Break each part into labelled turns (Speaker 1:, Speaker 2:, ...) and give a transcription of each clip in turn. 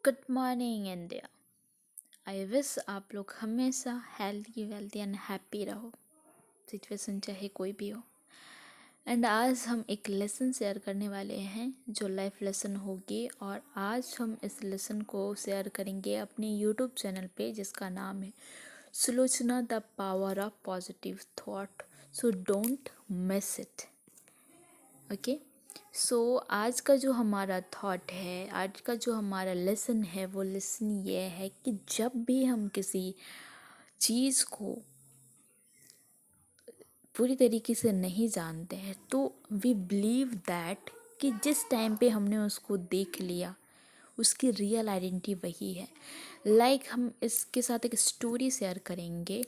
Speaker 1: Good morning India. I wish आप लोग हमेशा हेल्दी वेल्दी एंड हैप्पी रहो, सिचुएशन चाहे कोई भी हो। एंड आज हम एक लेसन शेयर करने वाले हैं जो लाइफ लेसन होगी, और आज हम इस लेसन को शेयर करेंगे अपने यूट्यूब चैनल पे जिसका नाम है Sulochana the power of positive thought. So don't miss it. Okay. So आज का जो हमारा थॉट है, आज का जो हमारा लेसन है, वो लेसन ये है कि जब भी हम किसी चीज़ को पूरी तरीके से नहीं जानते हैं तो वी बिलीव दैट कि जिस टाइम पे हमने उसको देख लिया उसकी रियल आइडेंटिटी वही है। हम इसके साथ एक स्टोरी शेयर करेंगे।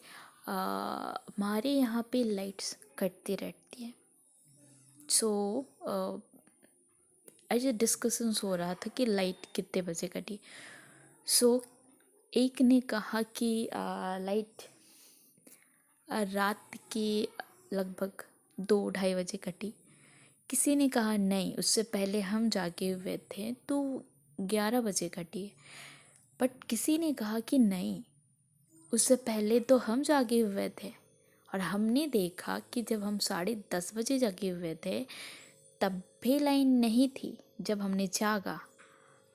Speaker 1: हमारे यहाँ पे लाइट्स कटती रहती हैं। सो ऐसे डिस्कशंस हो रहा था कि लाइट कितने बजे कटी। सो एक ने कहा कि लाइट रात के लगभग 2-2:30 बजे कटी। किसी ने कहा नहीं, उससे पहले हम जागे हुए थे तो 11 बजे कटी। बट किसी ने कहा कि नहीं, उससे पहले तो हम जागे हुए थे और हमने देखा कि जब हम 10:30 बजे जागे हुए थे तब भी लाइन नहीं थी जब हमने जागा।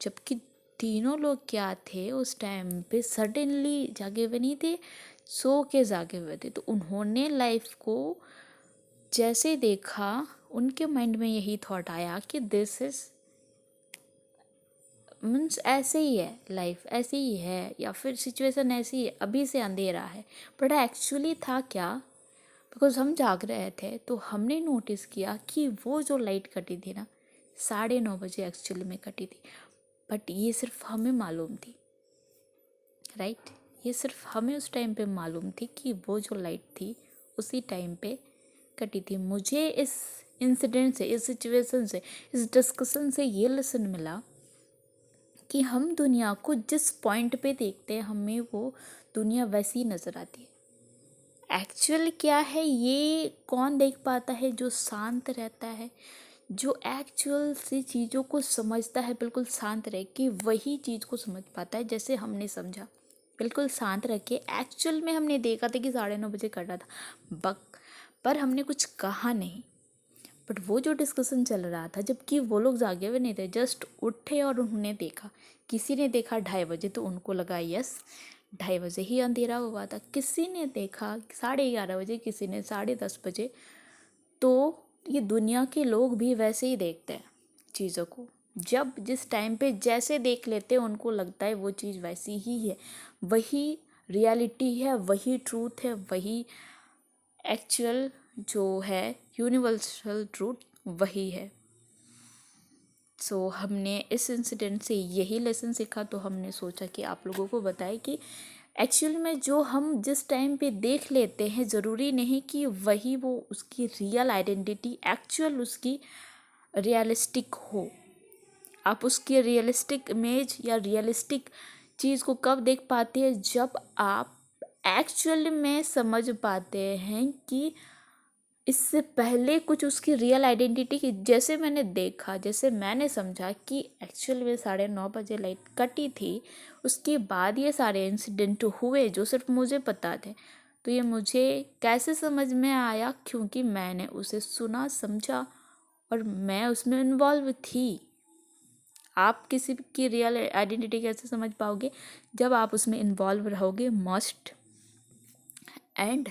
Speaker 1: जबकि तीनों लोग क्या थे उस टाइम पे, सडनली जागे हुए नहीं थे, सो के जागे हुए थे। तो उन्होंने लाइफ को जैसे देखा, उनके माइंड में यही थॉट आया कि दिस इज मीन्स ऐसे ही है, लाइफ ऐसे ही है, या फिर सिचुएशन ऐसी है, अभी से अंधेरा है। बट एक्चुअली था क्या, बिकॉज हम जाग रहे थे तो हमने नोटिस किया कि वो जो लाइट कटी थी ना, 9:30 बजे एक्चुअली में कटी थी। बट ये सिर्फ हमें मालूम थी, राइट। ये सिर्फ हमें उस टाइम पे मालूम थी कि वो जो लाइट थी उसी टाइम पे कटी थी। मुझे इस इंसिडेंट से, इस सिचुएशन से, इस डिस्कशन से ये लेसन मिला कि हम दुनिया को जिस पॉइंट पे देखते हैं हमें वो दुनिया वैसी नज़र आती है। एक्चुअल क्या है ये कौन देख पाता है? जो शांत रहता है, जो एक्चुअल सी चीज़ों को समझता है, बिल्कुल शांत रह के वही चीज़ को समझ पाता है। जैसे हमने समझा, बिल्कुल शांत रह के एक्चुअल में हमने देखा था कि 9:30 बजे कटा था, बक पर हमने कुछ कहा नहीं। बट वो जो डिस्कशन चल रहा था, जबकि वो लोग जागे हुए नहीं थे, जस्ट उठे और उन्होंने देखा। किसी ने देखा 2:30 बजे तो उनको लगा यस 2:30 बजे ही अंधेरा हुआ था। किसी ने देखा 11:30 बजे, किसी ने 10:30 बजे। तो ये दुनिया के लोग भी वैसे ही देखते हैं चीज़ों को। जब जिस टाइम पे जैसे देख लेते हैं उनको लगता है वो चीज़ वैसी ही है, वही रियलिटी है, वही ट्रूथ है, वही एक्चुअल जो है यूनिवर्सल ट्रूथ वही है। सो हमने इस इंसिडेंट से यही लेसन सीखा, तो हमने सोचा कि आप लोगों को बताएं कि एक्चुअल में जो हम जिस टाइम पे देख लेते हैं ज़रूरी नहीं कि वही वो उसकी रियल आइडेंटिटी, एक्चुअल उसकी रियलिस्टिक हो। आप उसकी रियलिस्टिक इमेज या रियलिस्टिक चीज़ को कब देख पाते हैं? जब आप एक्चुअल में समझ पाते हैं कि इससे पहले कुछ उसकी रियल आइडेंटिटी की, जैसे मैंने देखा, जैसे मैंने समझा कि एक्चुअल में 9:30 बजे लाइट कटी थी। उसके बाद ये सारे इंसिडेंट हुए जो सिर्फ मुझे पता थे। तो ये मुझे कैसे समझ में आया? क्योंकि मैंने उसे सुना, समझा और मैं उसमें इन्वॉल्व थी। आप किसी की रियल आइडेंटिटी कैसे समझ पाओगे? जब आप उसमें इन्वॉल्व रहोगे मस्ट। एंड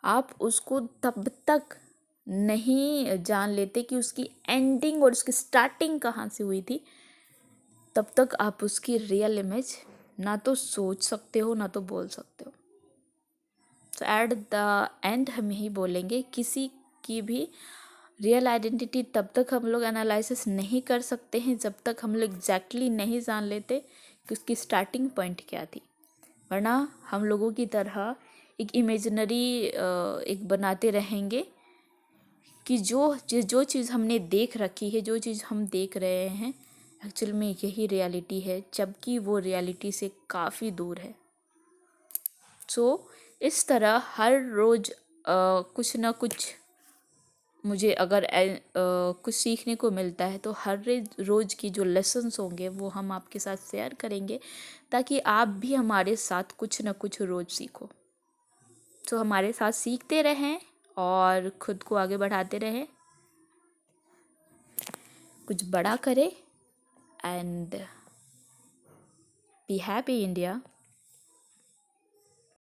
Speaker 1: आप उसको तब तक नहीं जान लेते कि उसकी एंडिंग और उसकी स्टार्टिंग कहाँ से हुई थी, तब तक आप उसकी रियल इमेज ना तो सोच सकते हो ना तो बोल सकते हो। तो एट द एंड हम यही बोलेंगे, किसी की भी रियल आइडेंटिटी तब तक हम लोग एनालिसिस नहीं कर सकते हैं जब तक हम लोग एग्जैक्टली नहीं जान लेते कि उसकी स्टार्टिंग पॉइंट क्या थी। वरना हम लोगों की तरह एक इमेजिनरी एक बनाते रहेंगे कि जो चीज़ हमने देख रखी है, जो चीज़ हम देख रहे हैं, एक्चुअल में यही रियलिटी है, जबकि वो रियलिटी से काफ़ी दूर है। सो इस तरह हर रोज़ कुछ ना कुछ मुझे अगर कुछ सीखने को मिलता है तो हर रोज़ की जो लेसन्स होंगे वो हम आपके साथ शेयर करेंगे, ताकि आप भी हमारे साथ कुछ ना कुछ रोज़ सीखो। तो हमारे साथ सीखते रहें और खुद को आगे बढ़ाते रहें, कुछ बड़ा करें, एंड बी हैप्पी इंडिया।